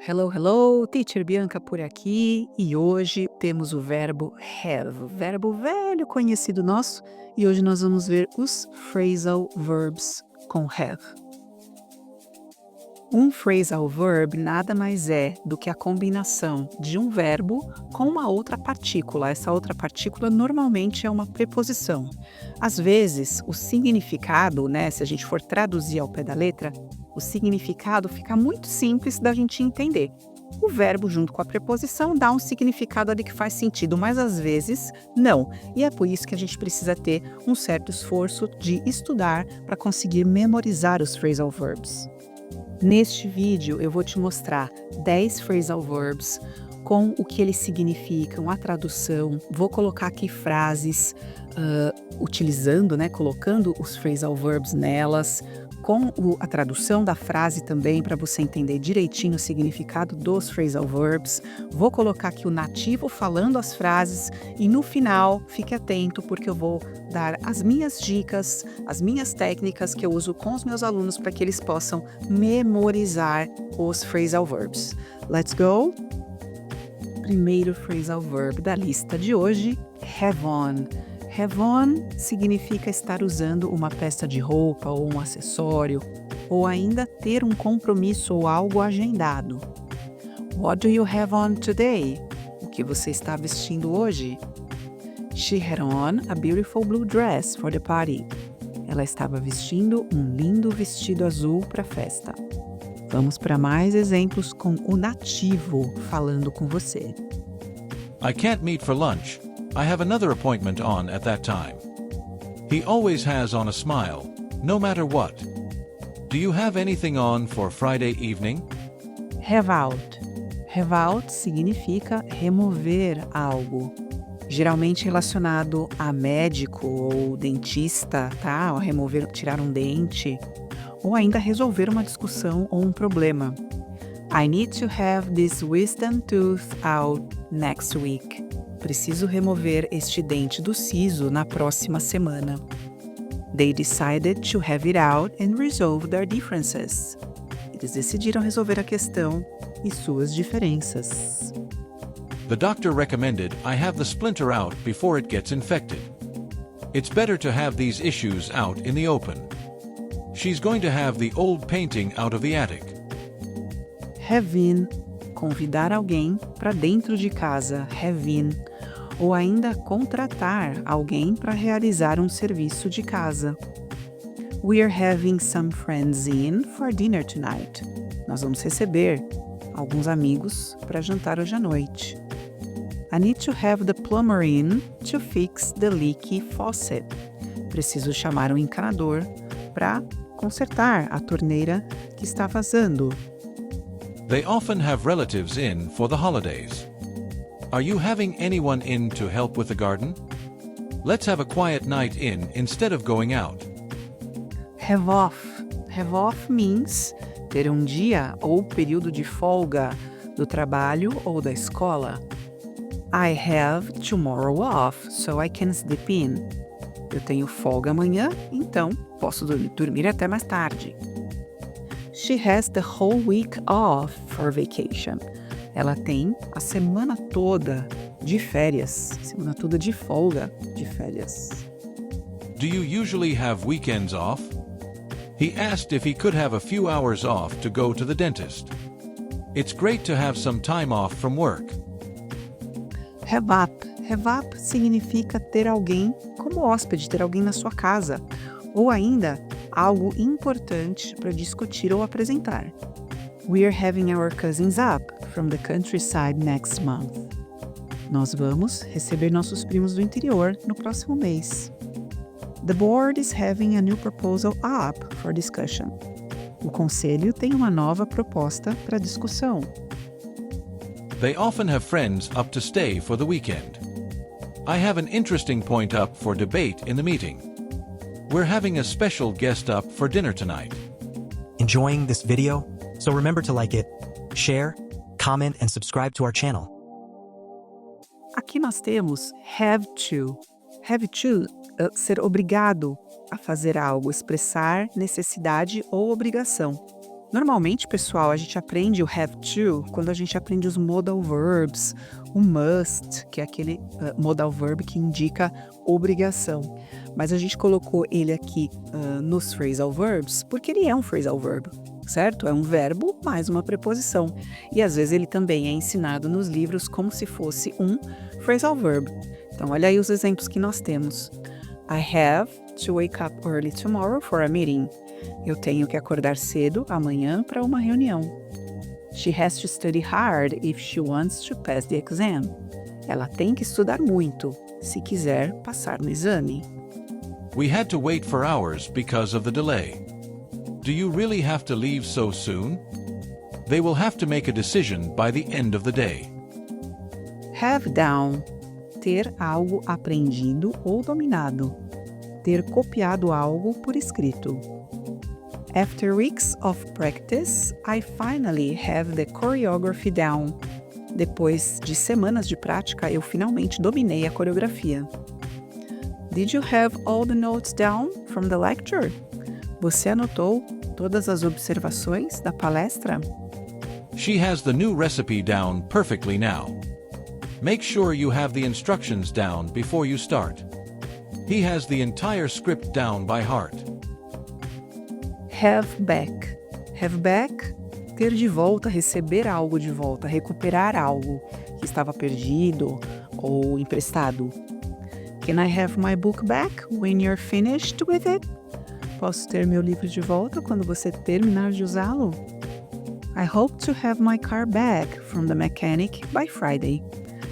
Hello, hello, Teacher Bianca por aqui e hoje temos o verbo have, verbo velho conhecido nosso, e hoje nós vamos ver os phrasal verbs com have. Um phrasal verb nada mais é do que a combinação de um verbo com uma outra partícula. Essa outra partícula normalmente é uma preposição. Às vezes, o significado, se a gente for traduzir ao pé da letra, o significado fica muito simples da gente entender. O verbo junto com a preposição dá um significado ali que faz sentido, mas às vezes não. E é por isso que a gente precisa ter um certo esforço de estudar para conseguir memorizar os phrasal verbs. Neste vídeo eu vou te mostrar 10 phrasal verbs com o que eles significam, a tradução. Vou colocar aqui frases utilizando, colocando os phrasal verbs nelas, com a tradução da frase também, para você entender direitinho o significado dos phrasal verbs. Vou colocar aqui o nativo falando as frases e no final, fique atento porque eu vou dar as minhas dicas, as minhas técnicas que eu uso com os meus alunos para que eles possam memorizar os phrasal verbs. Let's go! Primeiro phrasal verb da lista de hoje, have on. Have on significa estar usando uma peça de roupa ou um acessório, ou ainda ter um compromisso ou algo agendado. What do you have on today? O que você está vestindo hoje? She had on a beautiful blue dress for the party. Ela estava vestindo um lindo vestido azul para a festa. Vamos para mais exemplos com o nativo falando com você. I can't meet for lunch. I have another appointment on at that time. He always has on a smile, no matter what. Do you have anything on for Friday evening? Have out. Have out significa remover algo, geralmente relacionado a médico ou dentista, tá? Ou remover, tirar um dente, ou ainda resolver uma discussão ou um problema. I need to have this wisdom tooth out next week. Preciso remover este dente do siso na próxima semana. They decided to have it out and resolve their differences. Eles decidiram resolver a questão e suas diferenças. The doctor recommended I have the splinter out before it gets infected. It's better to have these issues out in the open. She's going to have the old painting out of the attic. Have in, convidar alguém para dentro de casa, have in, ou ainda contratar alguém para realizar um serviço de casa. We're having some friends in for dinner tonight. Nós vamos receber alguns amigos para jantar hoje à noite. I need to have the plumber in to fix the leaky faucet. Preciso chamar um encanador para consertar a torneira que está vazando. They often have relatives in for the holidays. Are you having anyone in to help with the garden? Let's have a quiet night in instead of going out. Have off. Have off means ter um dia ou período de folga do trabalho ou da escola. I have tomorrow off, so I can sleep in. Eu tenho folga amanhã, então posso dormir até mais tarde. She has the whole week off for vacation. Ela tem a semana toda de férias, semana toda de folga de férias. Do you usually have weekends off? He asked if he could have a few hours off to go to the dentist. It's great to have some time off from work. Have up. Have up significa ter alguém como hóspede, ter alguém na sua casa, ou ainda algo importante para discutir ou apresentar. We're having our cousins up from the countryside next month. Nós vamos receber nossos primos do interior no próximo mês. The board is having a new proposal up for discussion. O conselho tem uma nova proposta para discussão. They often have friends up to stay for the weekend. I have an interesting point up for debate in the meeting. We're having a special guest up for dinner tonight. Enjoying this video? So remember to like it, share, comment, and subscribe to our channel. Aqui nós temos have to. Have to, ser obrigado a fazer algo, expressar necessidade ou obrigação. Normalmente, pessoal, a gente aprende o have to quando a gente aprende os modal verbs, o must, que é aquele modal verb que indica obrigação. Mas a gente colocou ele aqui nos phrasal verbs porque ele é um phrasal verb, certo? É um verbo mais uma preposição. E às vezes ele também é ensinado nos livros como se fosse um phrasal verb. Então, olha aí os exemplos que nós temos. I have to wake up early tomorrow for a meeting. Eu tenho que acordar cedo amanhã para uma reunião. She has to study hard if she wants to pass the exam. Ela tem que estudar muito se quiser passar no exame. We had to wait for hours because of the delay. Do you really have to leave so soon? They will have to make a decision by the end of the day. Have down. Ter algo aprendido ou dominado. Ter copiado algo por escrito. After weeks of practice, I finally have the choreography down. Depois de semanas de prática, eu finalmente dominei a coreografia. Did you have all the notes down from the lecture? Você anotou todas as observações da palestra? She has the new recipe down perfectly now. Make sure you have the instructions down before you start. He has the entire script down by heart. Have back. Have back, ter de volta, receber algo de volta, recuperar algo que estava perdido ou emprestado. Can I have my book back when you're finished with it? Posso ter meu livro de volta quando você terminar de usá-lo? I hope to have my car back from the mechanic by Friday.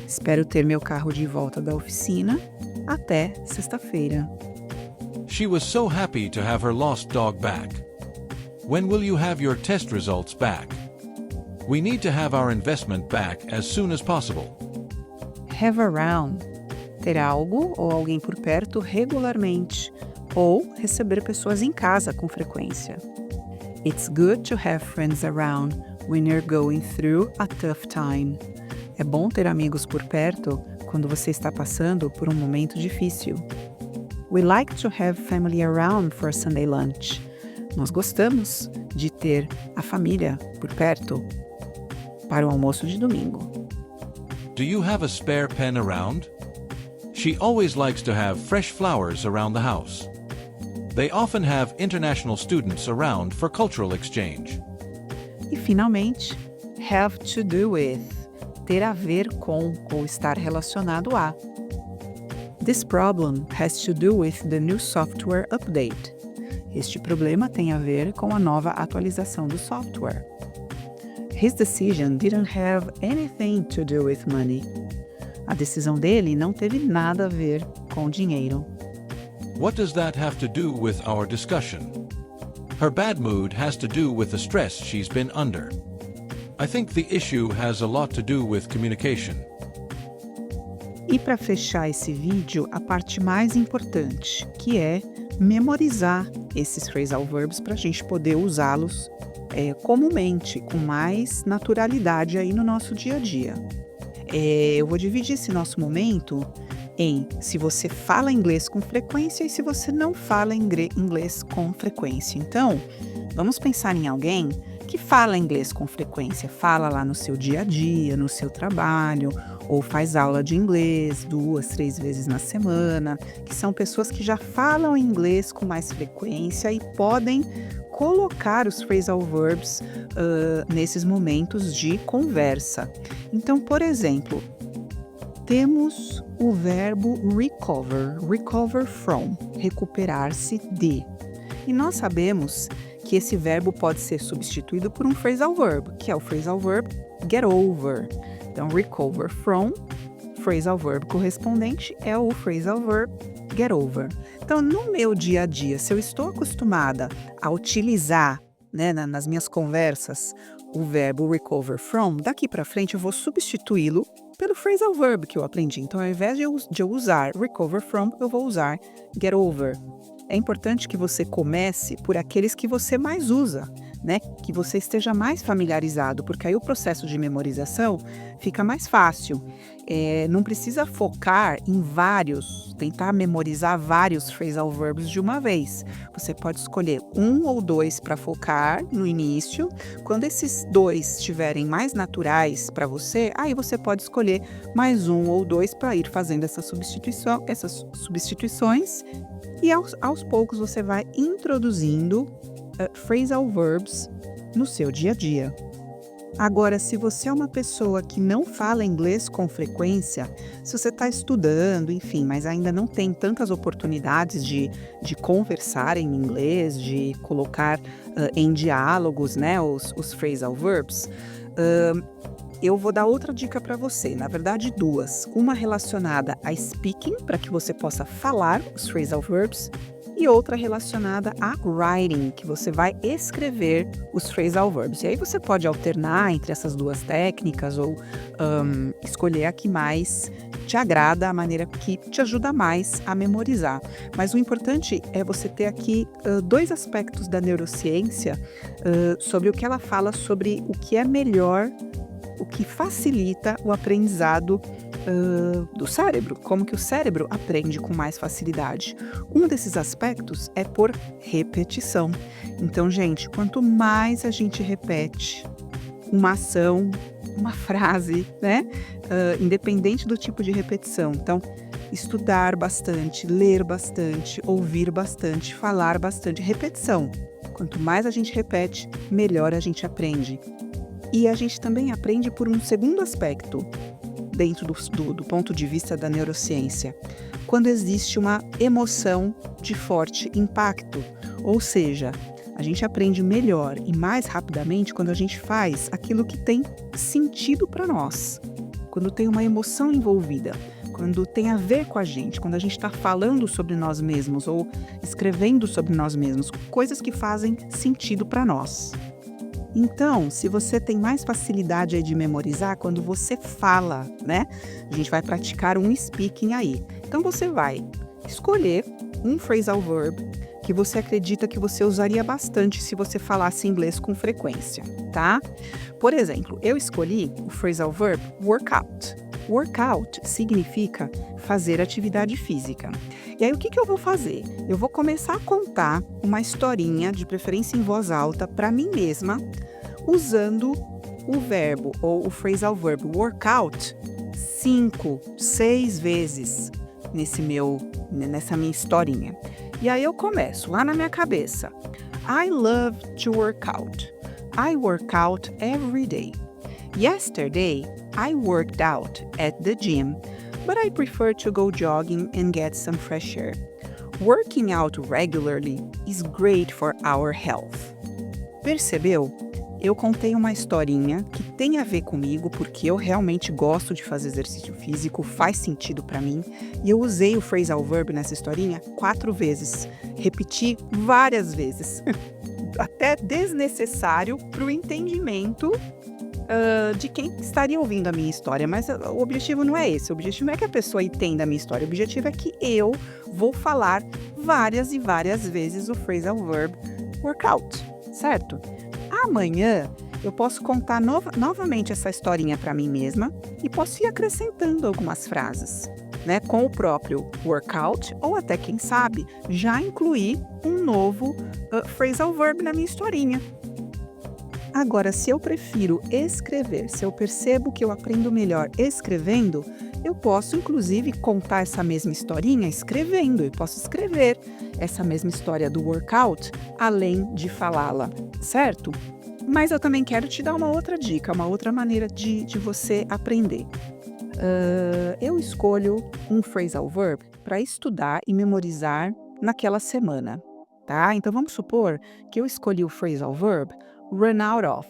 Espero ter meu carro de volta da oficina até sexta-feira. She was so happy to have her lost dog back. When will you have your test results back? We need to have our investment back as soon as possible. Have around. Ter algo ou alguém por perto regularmente, ou receber pessoas em casa com frequência. It's good to have friends around when you're going through a tough time. É bom ter amigos por perto quando você está passando por um momento difícil. We like to have family around for Sunday lunch. Nós gostamos de ter a família por perto para o almoço de domingo. Do you have a spare pen around? She always likes to have fresh flowers around the house. They often have international students around for cultural exchange. E finalmente, have to do with, ter a ver com ou estar relacionado a. This problem has to do with the new software update. Este problema tem a ver com a nova atualização do software. His decision didn't have anything to do with money. A decisão dele não teve nada a ver com dinheiro. What does that have to do with our discussion? Her bad mood has to do with the stress she's been under. I think the issue has a lot to do with communication. E para fechar esse vídeo, a parte mais importante, que é memorizar esses phrasal verbs para a gente poder usá-los comumente, com mais naturalidade aí no nosso dia a dia. Eu vou dividir esse nosso momento em se você fala inglês com frequência e se você não fala inglês com frequência. Então, vamos pensar em alguém que fala inglês com frequência, fala lá no seu dia a dia, no seu trabalho, ou faz aula de inglês 2, 3 vezes na semana, que são pessoas que já falam inglês com mais frequência e podem colocar os phrasal verbs nesses momentos de conversa. Então, por exemplo, temos o verbo recover from, recuperar-se de. E nós sabemos que esse verbo pode ser substituído por um phrasal verb, que é o phrasal verb get over. Então, recover from, phrasal verb correspondente é o phrasal verb get over. Então, no meu dia a dia, se eu estou acostumada a utilizar, nas minhas conversas, o verbo recover from, daqui para frente eu vou substituí-lo pelo phrasal verb que eu aprendi. Então, ao invés de eu usar recover from, eu vou usar get over. É importante que você comece por aqueles que você mais usa. né? Que você esteja mais familiarizado, porque aí o processo de memorização fica mais fácil. Não precisa focar em tentar memorizar vários phrasal verbs de uma vez. Você pode escolher 1 ou 2 para focar no início. Quando esses 2 estiverem mais naturais para você, aí você pode escolher mais 1 ou 2 para ir fazendo essas substituições. E aos poucos você vai introduzindo phrasal verbs no seu dia a dia. Agora, se você é uma pessoa que não fala inglês com frequência, se você está estudando, enfim, mas ainda não tem tantas oportunidades de conversar em inglês, de colocar em diálogos, né, os phrasal verbs, eu vou dar outra dica para você, na verdade 2. Uma relacionada a speaking, para que você possa falar os phrasal verbs, e outra relacionada a writing, que você vai escrever os phrasal verbs. E aí você pode alternar entre essas 2 técnicas ou escolher a que mais te agrada, a maneira que te ajuda mais a memorizar. Mas o importante é você ter aqui 2 aspectos da neurociência sobre o que ela fala sobre o que é melhor, o que facilita o aprendizado do cérebro, como que o cérebro aprende com mais facilidade. Um desses aspectos é por repetição. Então, gente, quanto mais a gente repete uma ação, uma frase, né? Independente do tipo de repetição. Então, estudar bastante, ler bastante, ouvir bastante, falar bastante. Repetição. Quanto mais a gente repete, melhor a gente aprende. E a gente também aprende por um segundo aspecto, dentro do ponto de vista da neurociência, quando existe uma emoção de forte impacto, ou seja, a gente aprende melhor e mais rapidamente quando a gente faz aquilo que tem sentido para nós, quando tem uma emoção envolvida, quando tem a ver com a gente, quando a gente está falando sobre nós mesmos ou escrevendo sobre nós mesmos, coisas que fazem sentido para nós. Então, se você tem mais facilidade aí de memorizar, quando você fala, né? A gente vai praticar um speaking aí. Então, você vai escolher um phrasal verb que você acredita que você usaria bastante se você falasse inglês com frequência, tá? Por exemplo, eu escolhi o phrasal verb workout. Workout significa fazer atividade física. E aí, o que eu vou fazer? Eu vou começar a contar uma historinha, de preferência em voz alta, para mim mesma, usando o verbo ou o phrasal verb workout 5, 6 vezes nessa minha historinha. E aí eu começo lá na minha cabeça. I love to work out. I work out every day. Yesterday, I worked out at the gym, but I prefer to go jogging and get some fresh air. Working out regularly is great for our health. Percebeu? Eu contei uma historinha que tem a ver comigo, porque eu realmente gosto de fazer exercício físico, faz sentido para mim, e eu usei o phrasal verb nessa historinha 4 vezes. Repeti várias vezes, até desnecessário para o entendimento de quem estaria ouvindo a minha história, mas o objetivo não é esse, o objetivo não é que a pessoa entenda a minha história, o objetivo é que eu vou falar várias e várias vezes o phrasal verb workout, certo? Amanhã eu posso contar novamente essa historinha para mim mesma e posso ir acrescentando algumas frases, né, com o próprio workout, ou até, quem sabe, já incluir um novo phrasal verb na minha historinha. Agora, se eu prefiro escrever, se eu percebo que eu aprendo melhor escrevendo, eu posso, inclusive, contar essa mesma historinha escrevendo. Eu posso escrever essa mesma história do workout, além de falá-la, certo? Mas eu também quero te dar uma outra dica, uma outra maneira de você aprender. Eu escolho um phrasal verb para estudar e memorizar naquela semana, tá? Então, vamos supor que eu escolhi o phrasal verb run out of.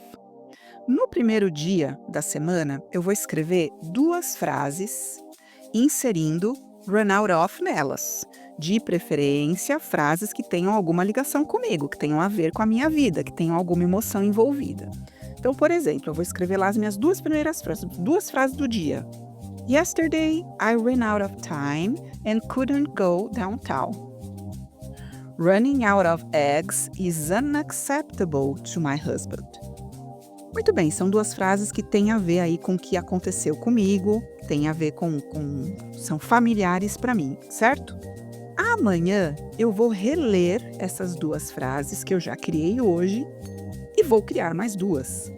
No primeiro dia da semana, eu vou escrever 2 frases, inserindo run out of nelas. De preferência, frases que tenham alguma ligação comigo, que tenham a ver com a minha vida, que tenham alguma emoção envolvida. Então, por exemplo, eu vou escrever lá as minhas 2 primeiras frases, 2 frases do dia. Yesterday, I ran out of time and couldn't go downtown. Running out of eggs is unacceptable to my husband. Muito bem, são duas frases que têm a ver aí com o que aconteceu comigo, tem a ver são familiares para mim, certo? Amanhã eu vou reler essas duas frases que eu já criei hoje e vou criar mais duas.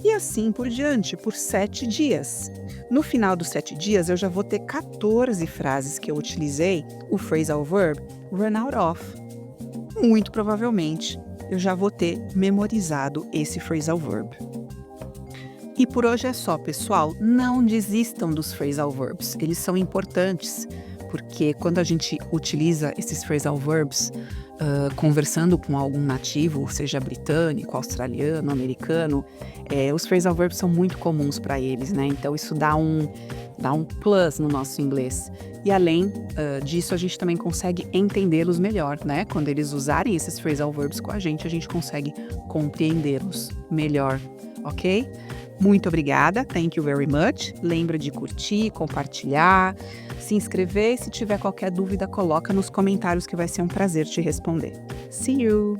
E assim por diante, por 7 dias. No final dos 7 dias, eu já vou ter 14 frases que eu utilizei o phrasal verb run out of. Muito provavelmente, eu já vou ter memorizado esse phrasal verb. E por hoje é só, pessoal. Não desistam dos phrasal verbs. Eles são importantes, porque quando a gente utiliza esses phrasal verbs conversando com algum nativo, seja britânico, australiano, americano, os phrasal verbs são muito comuns para eles, né? Então isso dá um plus no nosso inglês. E além disso, a gente também consegue entendê-los melhor, né? Quando eles usarem esses phrasal verbs com a gente consegue compreendê-los melhor, ok? Muito obrigada, thank you very much. Lembra de curtir, compartilhar, se inscrever e se tiver qualquer dúvida, coloca nos comentários que vai ser um prazer te responder. See you!